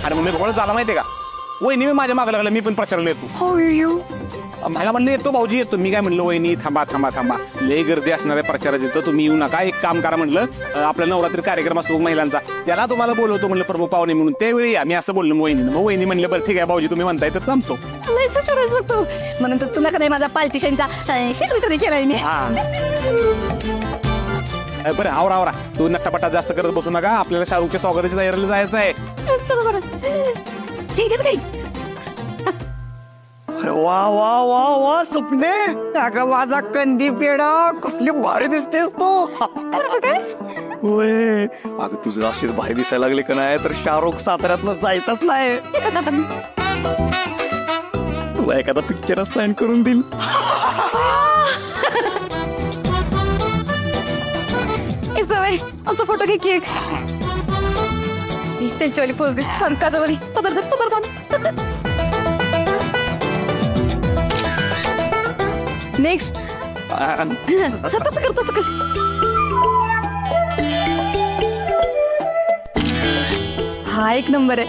आणि मग मी कोणाला झाला माहितीये का, वहिनी मी माझ्या मागे लागला, मी पण प्रचाराला येतो. मला म्हणलं येतो भाऊजी येतो. मी काय म्हणलं वहिनी थांबा थांबा थांबा, लय गर्दी असणार आहे प्रचाराची, तर तुम्ही येऊ नका. एक काम करा म्हणलं, आपला नवरात्री कार्यक्रम असतो महिलांचा, त्याला तुम्हाला बोलवतो म्हणलं प्रमुख पाहुणे म्हणून, त्यावेळी या. मी असं बोललो वहिनी. मग वहिनी म्हणलं बरं ठीक आहे भाऊजी तुम्ही म्हणताय तर थांबतो. म्हणून तर तुला काय माझा पार्टिशनचा सेक्रेटरी केलाय मी. बरं आवरा आवरा, तू नट्टापट्टा जास्त करत बसू नका, आपल्याला शाहरुखच्या स्वागताच्या तयारीला जायचं आहे. वा वा वा वा स्वप्ने, अगं माझा कंदी पेडा कसली भारी दिसतेस तू. होय अगं तुझं अशीच भारी दिसायला लागले का नाही तर शाहरुख साताऱ्यातनं जायचंच नाही. तुला एखादा पिक्चरच साईन करून देईल. आमचा फोटो घे की त्यांच्यावाली पोच दे संकाजवाली. नेक्स्ट हा एक नंबर आहे.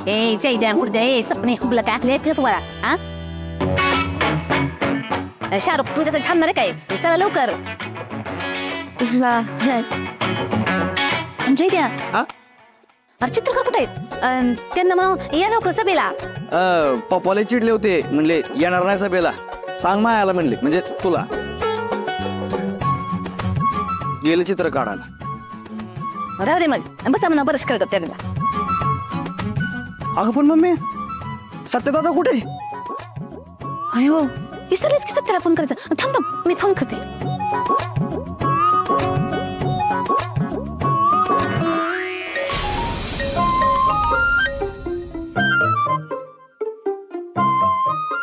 ए चैद्या मुर्द्या सपने हुबला काय तुम्हाला हा शाहरुख तुझ्यासाठी थांबणार आहे काय, चला लवकर. चैद्या अरे चित्रकार कुठे आहेत, त्यांना म्हणून या लवकर सभेला. पप्पाला चिडले होते, म्हणले येणार नाही सभेला, सांग मायाला म्हणले, म्हणजे तुला. गेलं चित्र काढायला. राहू दे मग बसा म्हणा, बरंच करतात त्यांना. अगं पण मम्मी सत्यदादा कुठे. अयो विसरलेच की सत्याला फोन करायचा. थांब थांब मी फोन करते.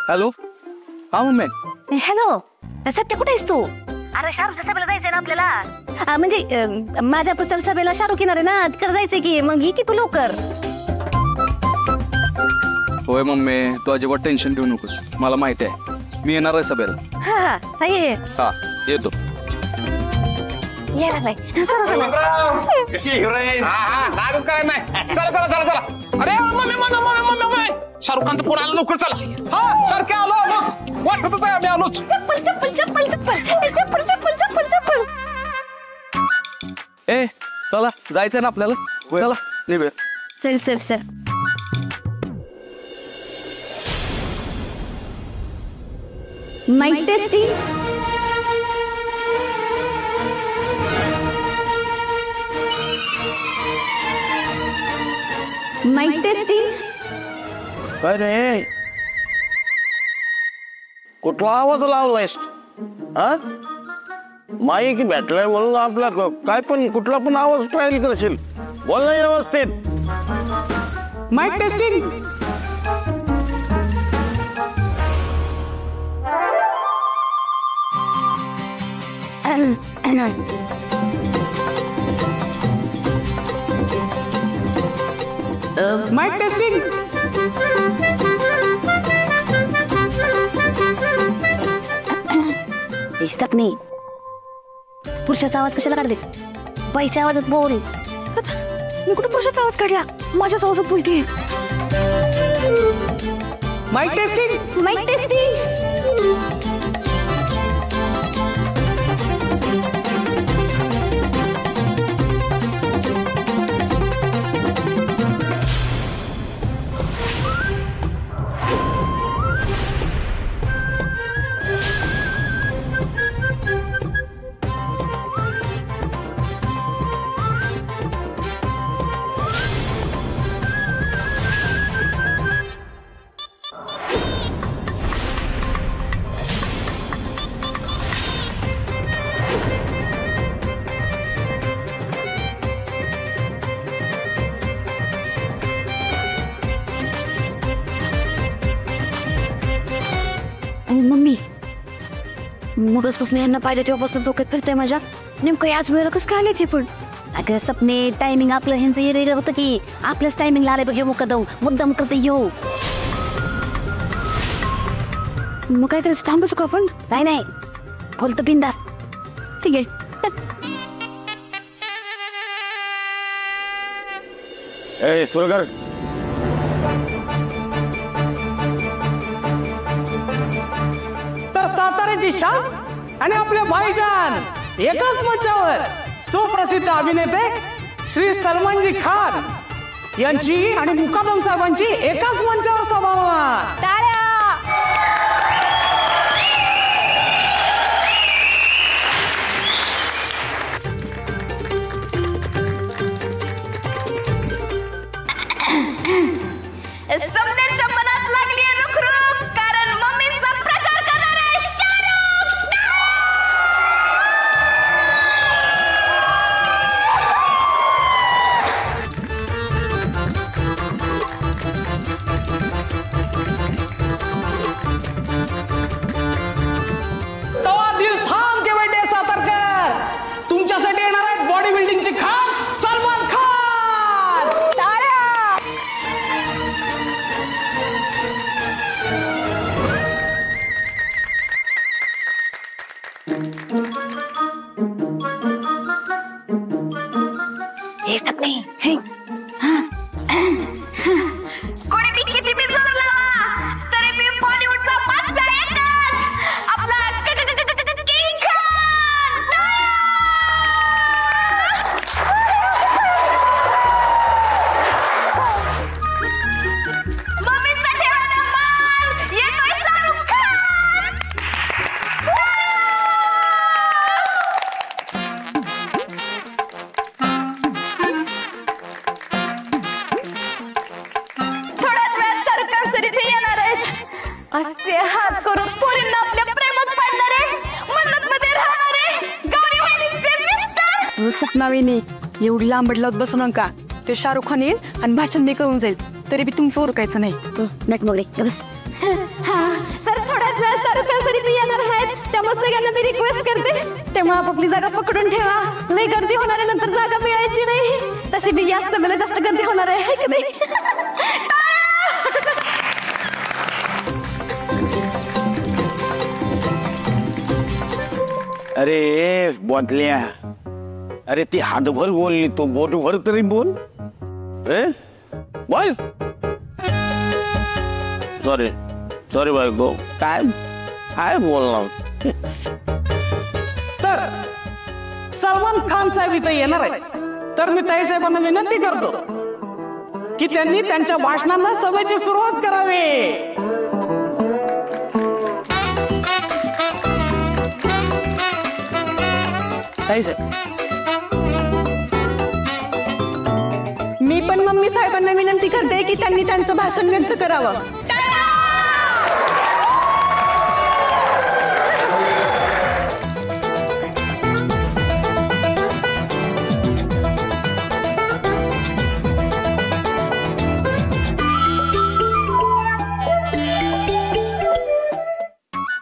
हॅलो हा मम्मी. हॅलो सत्य कुठे आहेस तू. अरे शाहरुखच्या सभेला जायचंय ना आपल्याला, म्हणजे माझ्या प्रचार सभेला शाहरुख येणार आहे ना, तिकडे जायचंय की. मग ये की तू लवकर. होय मम्मी तू अजिबात टेन्शन घेऊ नकोस, मला माहिती आहे मी येणार आहे सभेला. हा ये हा येतो. कशी हिरोईन नागच काय नाही. चला चला चला चला. अरे mummy mummy mummy mummy mummy Shahrukh खानचं फोन आला, लवकर चला. हा सारखे आलो आलोच, वाटतच आहे आम्ही आलोच. चप्पल चप्पल चप्पल चप्पल चप्पल चप्पल चप्पल चप्पल. ए चला जायचंय ना आपल्याला, चला निघूया. चल चल चल. Mike testing. Mic testing. काय रे कुठला आवाज लावलायस. हा माईक भेटलाय म्हणून आपला काय पण कुठला पण आवाज ट्रायल करशील, बोल ना व्यवस्थित. Mike testing. Mic testing. सपने पुरुषाचा आवाज कशाला काढतेस, बाईच्या आवाजात बोल. मी कुठे पुरुषाचा आवाज काढला, माझ्याच आवाजात बोलते. Mic testing. Mic testing. Mummy मगचपासून यांना पाहिजे तेव्हापासून डोक्यात फिरतंय माझ्या, नेमकं याच वेळेला कसं काय आले ते पण. अगं सपने टायमिंग आपलं ह्यांचं येणं होतं की आपल्याच टायमिंगला आलंय बघ हे मुद्दाम करते येऊ. मग काय करायचं, थांबायचं का आपण. नाही नाही बोलतं बिंदास. ठीक आहे. ए सुरू कर. तर साताऱ्याची शान आणि आपले भाईजान एकाच मंचावर सुप्रसिद्ध अभिनेते श्री सलमानजी खान यांची आणि मुकादम साहेबांची एकाच मंचावर सभा. टाळ्या. समद्यांच्या मनात लागली रुखरुख, कारण मम्मीचा प्रचार करणार आहे शाहरुख. तवा दिल थांब के बेटे सातारकर, तुमच्यासाठी येणार आहे बॉडी बिल्डिंगची खान सलमान खान. टाळ्या. हे सपने कोणी मी किती बी जोरला तरी मी बॉलिवूडचा बादशाह एकच, आपला किंग खान. मम्मीचा ठेवाला मान येतोय शाहरुख खान. थोड्याच वेळात शाहरुख खान सर इथे येणार आहेत. असे हात करून पोरींना आपल्या प्रेमात पाडणारे, मन्नत मध्ये राहणारे गौरी वहिनीचे मिस्टर. सपना वहिनी एवढी लांबड लावत बसू नका. ते शाहरुख खान येईल आणि भाषण मी करून जाईल, तरी बी तुमचं ओरकायचं नाही. तर थोड्याच वेळात शाहरुख खान सर इथे येणार आहेत, त्यामुळे सगळ्यांना मी रिक्वेस्ट करते, त्यामुळे आपापली जागा पकडून ठेवा. लई गर्दी होणार आहे, नंतर जागा मिळायची नाही. तशी बी या सभेला जास्त गर्दी होणार आहे की नाही. अरे बोतल्या, अरे ती हातभर बोलली, तो बोटभर तरी बोल. बोल. सॉरी सॉरी बायको, काय काय बोलणार. तर सलमान खान साहेब इथे येणार आहे, तर मी ताई साहेबांना विनंती करतो की त्यांनी त्यांच्या भाषणांना सभेची सुरुवात करावी. ताई साहेब. मी पण मम्मी साहेबांना विनंती करते की त्यांनी त्यांचं भाषण व्यक्त करावं.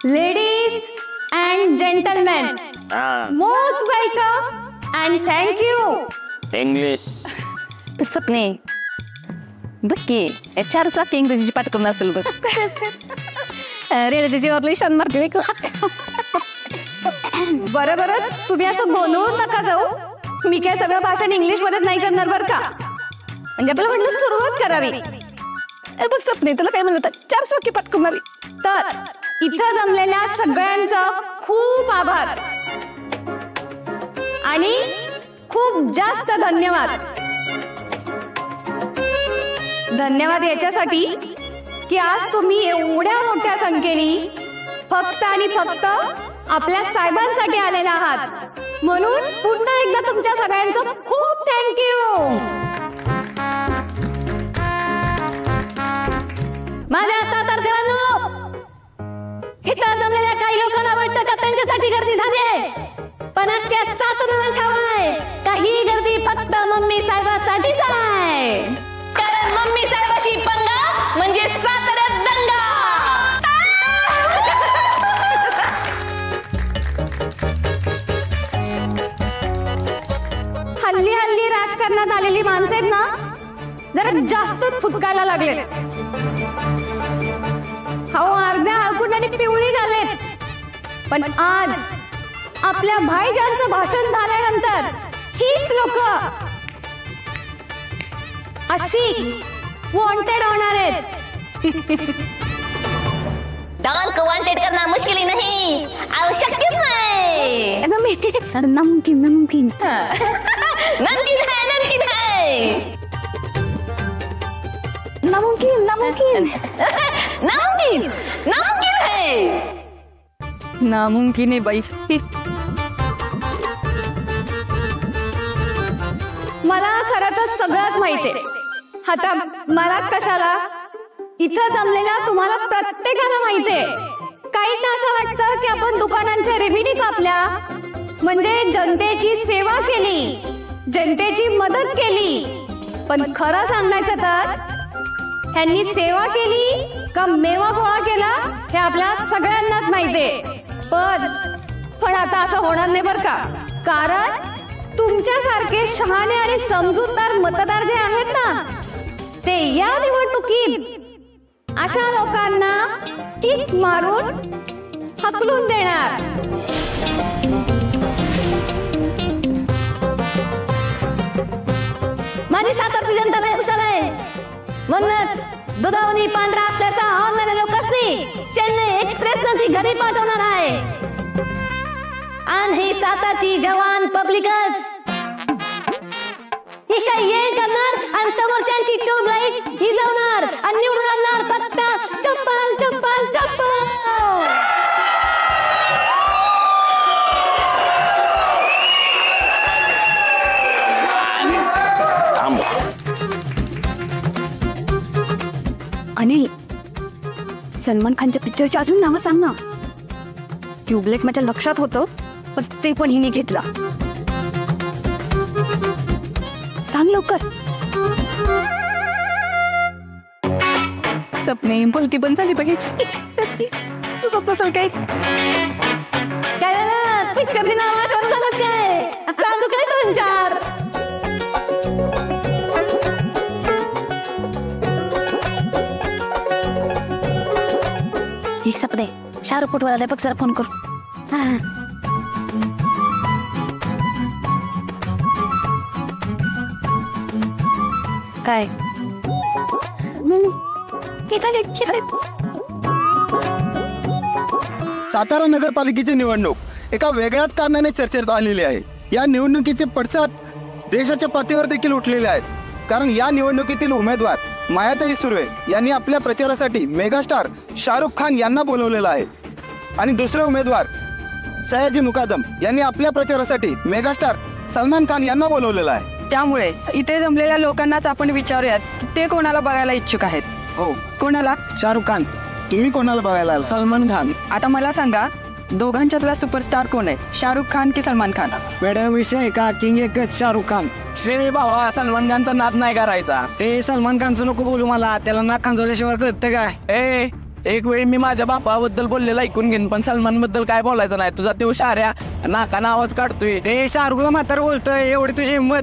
Ladies and gentlemen, most welcome and thank you. English. सपने बघ की 4 चाकी इंग्रजीची पाठ करून असेल बघ. रेल्वे जीवावर लई शान मारते. बरं बरं, तुम्ही असं गोंधळून नका जाऊ. मी काय सगळं भाषण इंग्लिश मध्ये नाही करणार बरं का. म्हणजे आपल्याला म्हटलं सुरुवात करावी. बघ सपने, तुला काय म्हणलं 4 चाकी पाठ करून. तर इथं जमलेल्या सगळ्यांचं खूप आभार आणि खूप जास्त धन्यवाद. धन्यवाद याच्यासाठी की आज तुम्ही एवढ्या मोठ्या संख्येने फक्त आणि फक्त आपल्या साहेबांसाठी आलेला आहात, म्हणून पुन्हा एकदा तुमच्या सगळ्यांचं खूप थँक्यू. माझ्या आता इथं जमलेल्या काही लोकांना वाटतं का त्यांच्यासाठी गर्दी झाली आहे, पण आजच्या 7 ठावाय काही गर्दी फक्त मम्मी साहेबांसाठीच आहे. कारण मम्मी साहेबाशी पंगा म्हणजे साताऱ्यात दंगा. हल्ली हल्ली राजकारणात आलेली माणसं आहेत ना, जरा जास्तच फुटकायला लागले. अर्ध्या हळकुंडाने पिवळी झालेत. पण आज आपल्या भाईजानचं भाषण झाल्यानंतर हीच लोक अशी वॉन्टेड होणार आहेत. डॉन को वांटेड करना मुश्किल ही नहीं, आवश्यकच नाही. नामुमकिन नामुमकिन नमकीन है, नमकीन है. नामुमकिन नामुमकिन नामुमकिन, नामुमकिन है. नामुमकिन आहे बाई. मला खरं तर सगळंच माहितीये. आता मलाच कशाला, इथं जमलेल्या तुम्हाला प्रत्येकाला माहितीये. काहींना असं वाटतं की आपण दुकानांच्या रेव्हेन्यू कापल्या म्हणजे जनतेची सेवा केली, जनतेची मदत केली. पण खरं सांगायचं तर ह्यांनी सेवा केली का मेवा गोळा केला हे आपल्या सगळ्यांनाच माहितीये. पण आता असं होणार नाही बर का. कारण तुमच्यासारखे शहाणे आणि समजूतदार मतदार जे आहेत ना, ते या निवडणुकीत अशा लोकांना किक मारून हकलून देणार. माझी सातारची जनता लय हुशार आहे. म्हणूनच दुधावनी पांढरा असल्याचा ऑनलाईन लोकांनी चेन्नई एक्सप्रेस ती घरी पाठवणार आहे. आणि ही सातारची जवान पब्लिकच ईशा ये करणार आणि समोरच्यांची ट्यूबलाईट हिलवणार आणि निवडून आणणार फक्त चप्पल चप्पल चप्पल. आणि सलमान खानच्या पिक्चरची अजून नावं सांग ना. ट्यूबलाईट माझ्या लक्षात होतं, पण ते पण हिने घेतला. सांग लवकर. सपने बोलती पण झाली पाहिजे. तू स्वप्न सांग काय. काय झालं, पिक्चरची नाव आठवण झालं काय, सांगू काय 2-4. ही सपने शाहरुख पुटवाला बघ जरा फोन करू. काय सातारा नगरपालिकेची निवडणूक एका वेगळ्याच कारणाने चर्चेत आलेली आहे. या निवडणुकीचे पडसाद देशाच्या पातळीवर देखील उठलेले आहेत. कारण या निवडणुकीतील उमेदवार मायाताई सुर्वे यांनी आपल्या प्रचारासाठी मेगास्टार शाहरुख खान यांना बोलवलेलं आहे आणि दुसरे उमेदवार सयाजी मुकादम यांनी आपल्या प्रचारासाठी मेगास्टार सलमान खान यांना बोलवलेलं आहे. त्यामुळे इथे जमलेल्या लोकांनाच आपण विचारूयात की ते कोणाला बघायला इच्छुक आहेत. हो, कोणाला? शाहरुख खान. तुम्ही कोणाला बघायला आला? सलमान खान. आता मला सांगा, दोघांच्यातला सुपरस्टार कोण आहे, शाहरुख खान की सलमान खान? मॅडम विषय का किंग एकच शाहरुख खान. श्री भावा सलमान खानचा नाद नाही करायचा. ए सलमान खानचं नको बोलू मला, त्याला नाक खांजवल्याशिवाय कळतं काय. एक वेळी मी माझ्या बापाबद्दल बोललेलं ऐकून घेईन, पण सलमान बद्दल काय बोलायचं नाही. तुझा तो शाऱ्या नाकानं आवाज काढतोय. ए शाहरुखला म्हातार बोलतोय, एवढी तुझी हिंमत.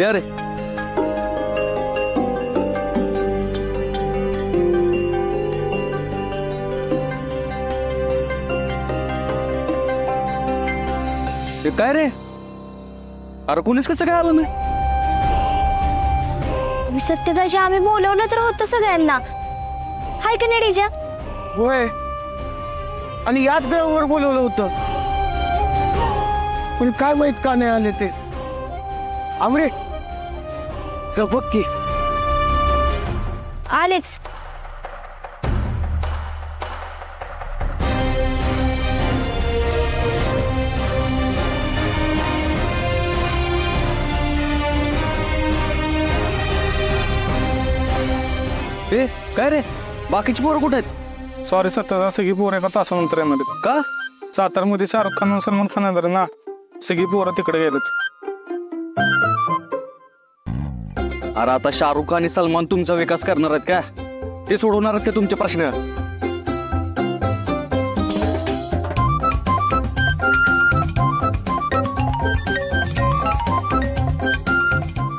प्यारे काय रे? अरे कोणीच कसं काय आलं नाही? सत्यताशी आम्ही बोलवलं तर होतं सगळ्यांना. हाय का नाही डीजा? होय, आणि याच वेळेवर बोलवलं होतं, पण काय माहित का नाही आले ते. आमरे बघ की आलेच. ए काय रे, बाकीची पोरं कुठे आहेत? सॉरी सत्ता, सगळी पोरं एका तासानंतर येणार आहेत. का? सातारमध्ये शाहरुख खान आणि सलमान खान येणार ना, सगळी पोरं तिकडे गेलेत. अरे आता शाहरुख आणि सलमान तुमचा विकास करणार आहेत का? ते सोडवणार आहेत का तुमचे प्रश्न?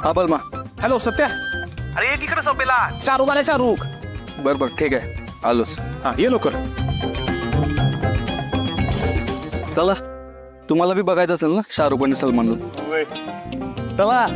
हा बलमा. हॅलो सत्या. अरे इकडे सोपेला. शाहरुख आला, शाहरुख. बर बर ठीक आहे, आलोच. हा ये लवकर. चला, तुम्हाला बी बघायचं असेल ना शाहरुख आणि सलमान. चला.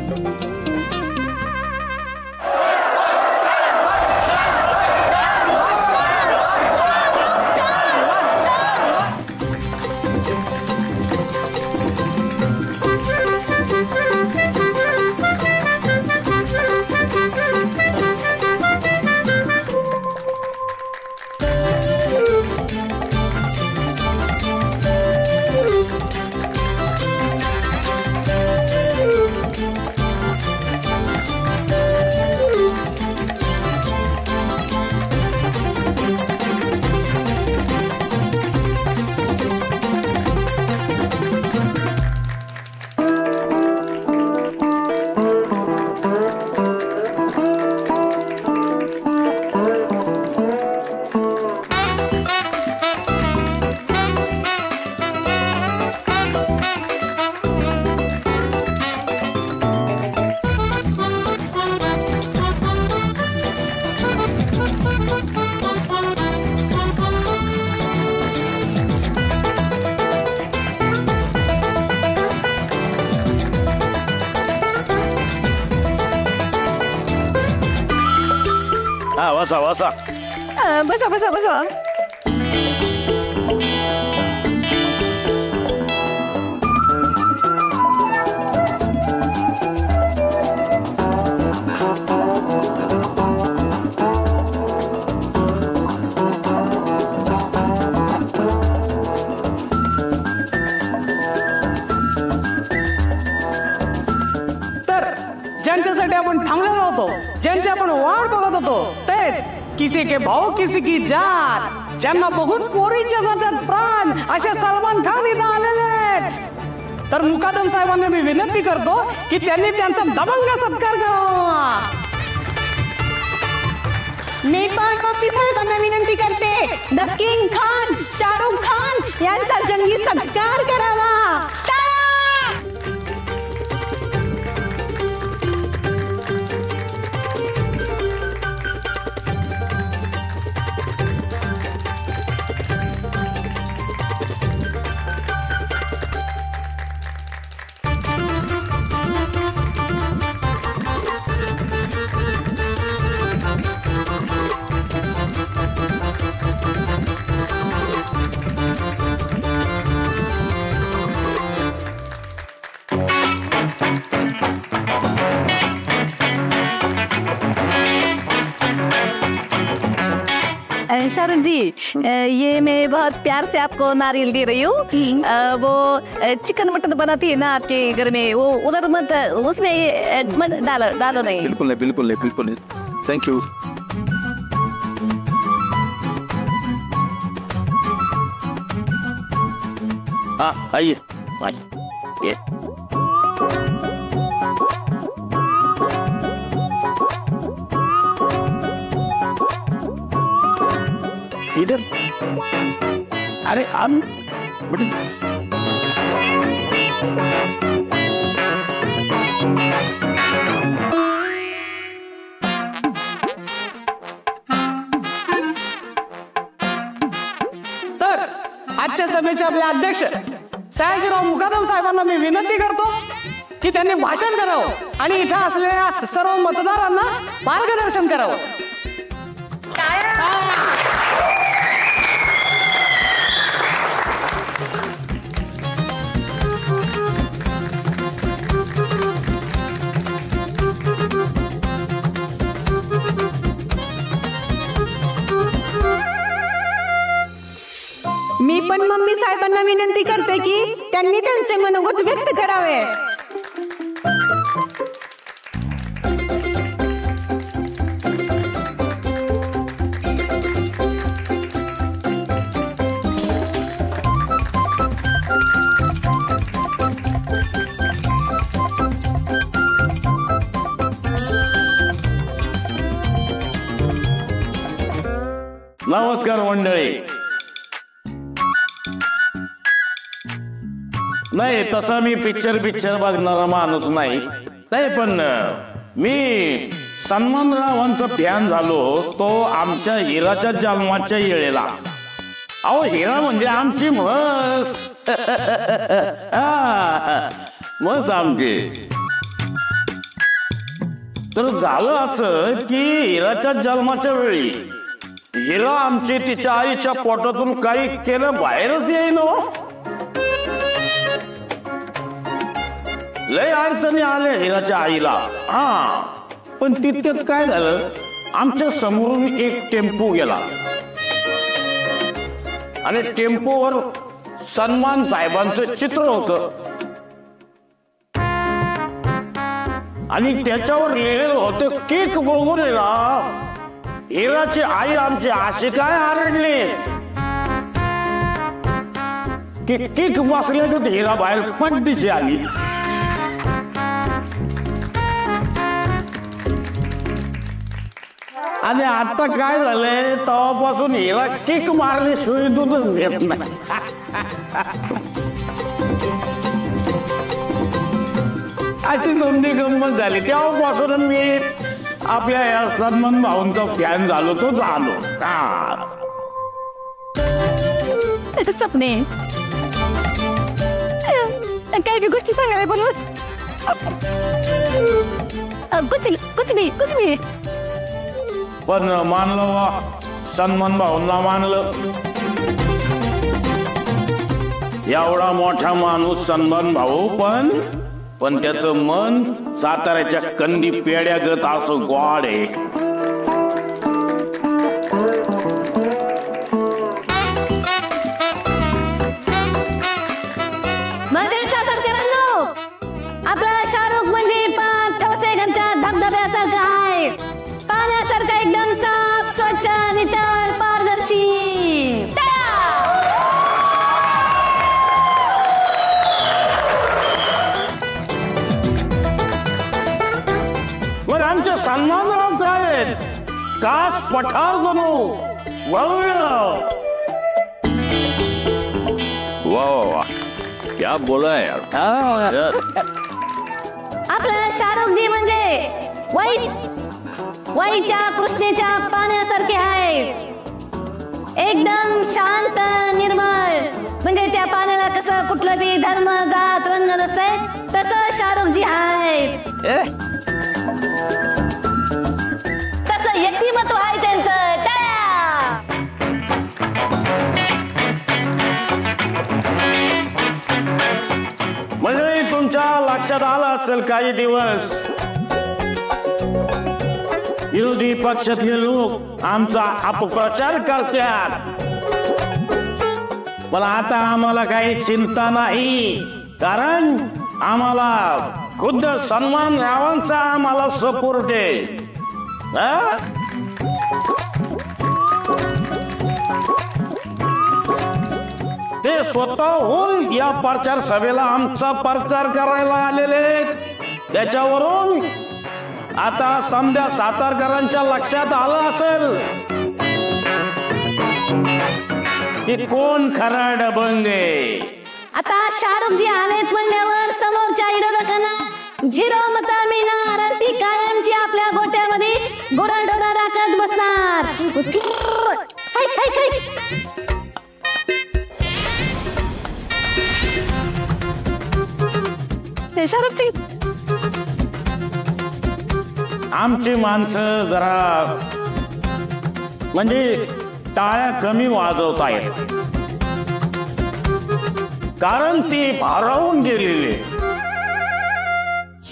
हा वाचा वाचा. बसा बसा बसा. ज्यांच्यासाठी आपण थांबलेलो होतो, ज्यांची आपण वाट बघत होतो, तेच किसी के भाऊ किसी की जात, ज्यांना बघून पोरींच्या जातात प्राण, असे सलमान खान इथं आलेले आहेत. तर मुकादम साहेबांना मी विनंती करतो की त्यांनी त्यांचा दबंग सत्कार करावा. नेपाळ बाबतीत साहेबांना विनंती करते, द किंग खान शाहरुख खान यांचा जंगी सत्कार करावा. शाहरुख जी, ये मैं बहुत प्यार से आपको नारियल दे रही हूँ. वो चिकन मटन बनाती है ना आपके घर में, वो उधर मत, उसमें मत डालो नहीं. बिल्कुल नहीं, बिल्कुल नहीं, बिल्कुल नहीं. Thank you. हाँ आइए आइए. इधर. अरे हम बेटे आजच्या सभेचे आपले अध्यक्ष सयाजीराव मुकादम साहेबांना मी विनंती करतो की त्यांनी भाषण करावं आणि इथं असलेल्या सर्व मतदारांना मार्गदर्शन करावं. मी पण मम्मी साहेबांना विनंती करते की त्यांनी त्यांचे मनोगत व्यक्त करावे. नमस्कार मंडळी. नाही तसा मी पिक्चर बघणारा माणूस नाही, पण मी सन्मानरावांचा फॅन झालो तो आमच्या हिराच्या जन्माच्या वेळेला. अहो हिरा म्हणजे आमची म्हस. म्हस आमची. तर झालं असं की हिराच्या जन्माच्या वेळी हिरा आमची तिच्या आईच्या पोटातून काही केलं बाहेरच येईन. लय अडचणी आल्या हिराच्या आईला. पण तितक्यात काय झालं, आमच्या समोरून एक टेम्पो गेला आणि टेम्पोवर सन्मान साहेबांचं चित्र होतं आणि त्याच्यावर लिहिलेलं होतं केक बघून हिराची आई आमची अशी काय आरडली की केक बसल्याचं हिरा बाहेर पडदिशी आली. आणि आता काय झालंय, तेव्हापासून हिरा किक मारल्याशिवाय दूधच देत नाही. अशी दोन्ही गंमत झाली. तेव्हापासून मी आपल्या या सन्मान भाऊंचा फॅन झालो तो झालो. सपने काही बी गोष्टी सांगायला बोलून कुछ भी पण मानलं वा, सन्मान भाऊंना मानलं. एवढा मोठा माणूस सन्मान भाऊ, पण त्याचं मन साताऱ्याच्या कंदी पेड्यागत असं गोड आहे. आपला शाहरुख म्हणजे ठोसेघरच्या धबधब्यासारखा आहे, पाण्यासारखा एकदम साफ स्वच्छ नितळ पारदर्शी. मग आमचे सन्मानराव काय आहेत, कास पठार जणू. वा क्या बोला यार. आपला शाहरुखजी म्हणजे वाईच्या कृष्णेच्या पाण्यासारखे आहे, एकदम शांत निर्मळ. म्हणजे त्या पाण्याला कसं कुठलं बी धर्म जात रंग नसतंय तसं शाहरुखजी आहे. तसं व्यक्तिमत्व आहे त्यांचं. म्हणजे तुमच्या लक्षात आलं असेल काही दिवस विरोधी पक्षातले लोक आमचा अपप्रचार करतात, पण आता आम्हाला काही चिंता नाही, कारण आम्हाला खुद्द सन्मान रावांचा आम्हाला सपोर्ट आहे. ते स्वतःहून या प्रचार सभेला आमचा प्रचार करायला आलेले. त्याच्यावरून आता समजा सातारकरांच्या लक्षात आलं असेल की कोण खरा डबंग आहे. आता शाहरुखजी आलेत म्हणल्यावर समोरच्या विरोधकांना 0 मतं मिळणार आणि ती कायमची आपल्या गोट्यामध्ये गुराढोरा राखत बसणार. शाहरुखजी आमची माणसं जरा म्हणजे टाळ्या कमी वाजवतायत, कारण ती भारावून गेलेली.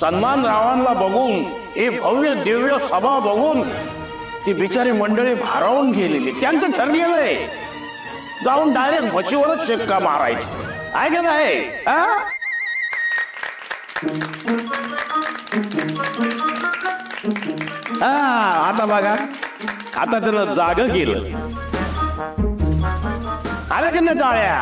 सन्मानरावांना बघून, हे भव्य दिव्य सभा बघून ती बिचारी मंडळी भारावून गेलेली. त्यांचं ठरलेलं आहे जाऊन डायरेक्ट म्हशीवरच शिक्का मारायची, आहे का नाही? आता बघा, आता त्याला जाग केलं. आलं की नाही टाळ्या?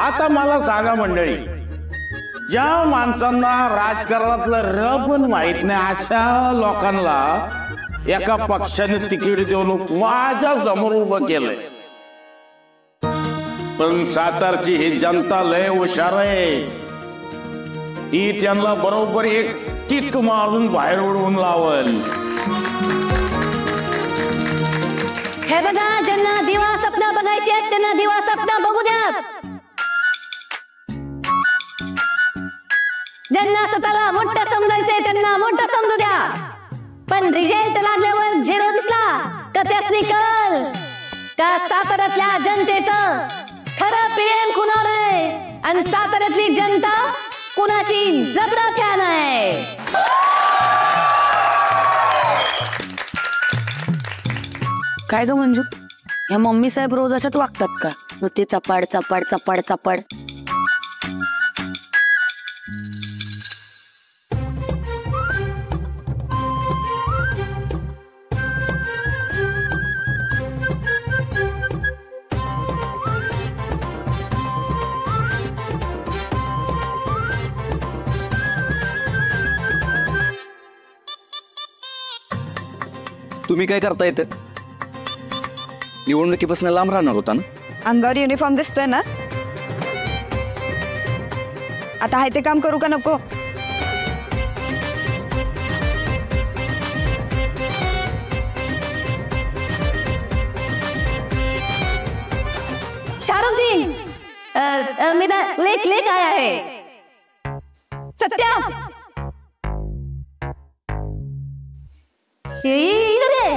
आता मला सांगा मंडळी, ज्या माणसांना राजकारणातलं र पण माहित नाही अशा लोकांना एका पक्षाने तिकीट देऊन माझ्या समोर उभं केलंय. पण सातारची ही जनता लय हुशार आहे. ती त्यांना बरोबर एक किक मारून बाहेर उडवून लावल. हे बघा, ज्यांना दिवा स्वप्न बघायचे आहेत त्यांना दिवा स्वप्न बघू द्या. ज्यांना स्वतःला मोठं समजायचंय त्यांना मोठं समजू द्या. पण रिझल्ट लागल्यावर झिरो दिसला का त्यासनी कळल का साताऱ्यातल्या जनतेचं खरं पीएम कुणावर आहे आणि साताऱ्यातली जनता कुणाची जबरा फॅन आहे. काय ग मंजू, ह्या मम्मी साहेब रोज अशाच वागतात का? नुसते चपाड चपाड चपाड चपाड. तुम्ही काय करता येतं? निवडणुकीपासून लांब राहणार होता ना? अंगावर युनिफॉर्म दिसतोय ना, आता हाय ते काम करू का नको? शाहरुख जी, मेरा लेख लेख आया है. सत्या, इधर है.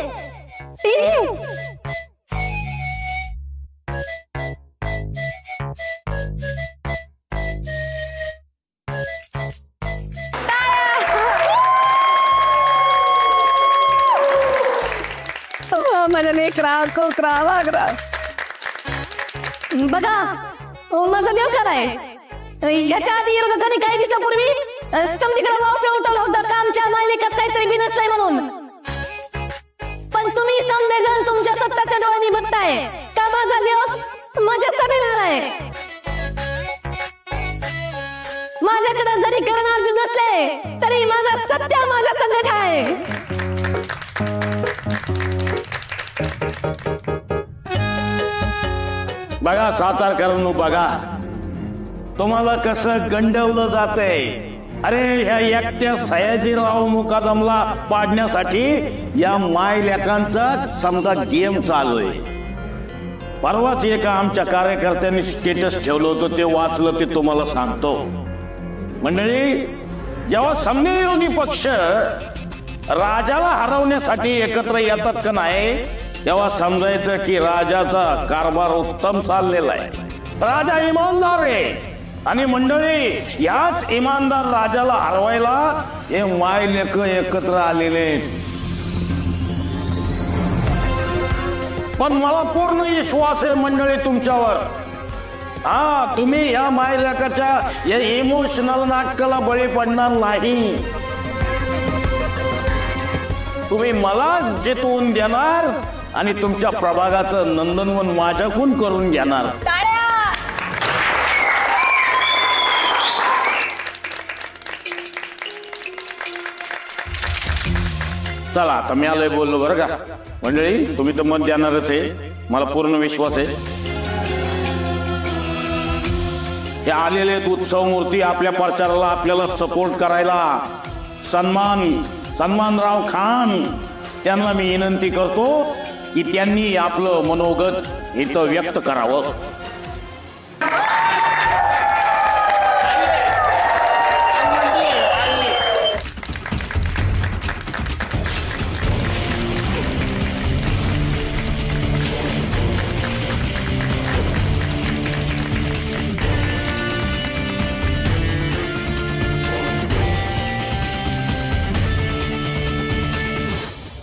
माझ्या लेकरा कोकरा वागरा बघा, माझा देवकार आहे. याच्या आधी विरोधकांनी काय दिसलं पूर्वी समधीकडे वावटं उठवलं होतं कामच्या मालिकेत काहीतरी बिनसलंय म्हणून. पण तुम्ही समजेजण तुमच्या सत्ताच्या डोळ्यांनी बघताय का माझा देव माझ्या सभेला आहे. माझ्याकडे जरी करण अर्जुन नसले तरी माझा सत्या माझा संकट आहे. बघा सातारकरांनो, बघा तुम्हाला कसं गंडवलं जातंय. अरे ह्या एकट्या सयाजीराव मुकादमला पाडण्यासाठी या माय लेकांचा समजा गेम चालू आहे. परवाच एका आमच्या कार्यकर्त्यांनी स्टेटस ठेवलं होतं, ते वाचलं, ते तुम्हाला सांगतो. मंडळी, जेव्हा समजा विरोधी पक्ष राजाला हरवण्यासाठी एकत्र येतात का नाही, तेव्हा समजायचं की राजाचा कारभार उत्तम चाललेला आहे. राजा इमानदार आहे. आणि मंडळी, याच इमानदार राजाला हरवायला हे माय लेक एकत्र आलेले. पण मला पूर्ण विश्वास आहे मंडळी तुमच्यावर. तुम्ही या माय लेकाच्या या इमोशनल नाटकाला बळी पडणार नाही. तुम्ही मला जितवून देणार आणि तुमच्या प्रभागाचं नंदनवन माझ्याकडून करून घेणार. चला, आता मी आलोय बोललो बरं का. मंडळी, तुम्ही तर मत देणारच आहे, मला पूर्ण विश्वास आहे. हे आलेले उत्सव मूर्ती आपल्या प्रचाराला आपल्याला सपोर्ट करायला सन्मानराव खान त्यांना मी विनंती करतो की त्यांनी आपलं मनोगत इथं व्यक्त करावं.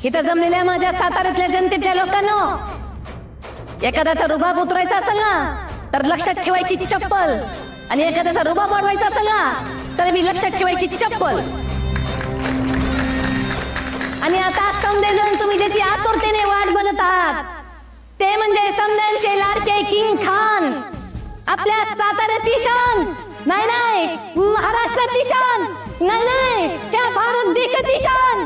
इथं जमलेल्या माझ्या साताऱ्यातल्या जनतेतल्या लोकांनो, एखाद्याचा रुबाब उतरायचा असेल ना तर लक्षात ठेवायची चप्पल, आणि एखाद्याचा रुबाब वाढवायचा असेल ना तर मी लक्षात ठेवायची चप्पल. आणि आता समजेजण तुम्ही ज्याची आतुरतेने वाट बघत आहात ते म्हणजे समद्यांचे लाडके किंग खान, आपल्या साताऱ्याची शान. नाही नाही, महाराष्ट्राची शान. नाही नाही, त्या भारत देशाची शान.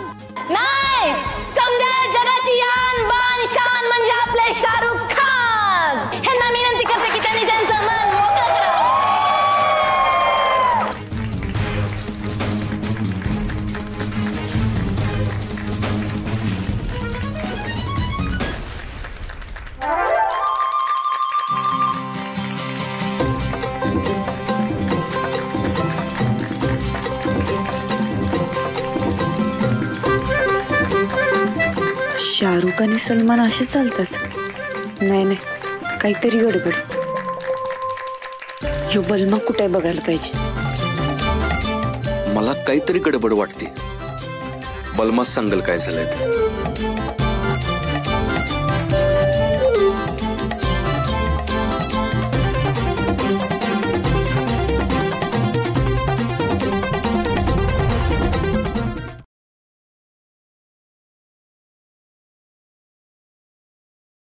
नाही, समजा जगाची आन बान शान म्हणजे आपले शाहरुख खान. ह्यांना विनंती करते की त्यांनी त्यांचं मन मोकळं करावं. शाहरुख आणि सलमान असे चालतात? नाही नाही, काहीतरी गडबड. ह्यो बलमा कुठे बघायला पाहिजे. मला काहीतरी गडबड वाटते. बलमा सांगल काय झालंय.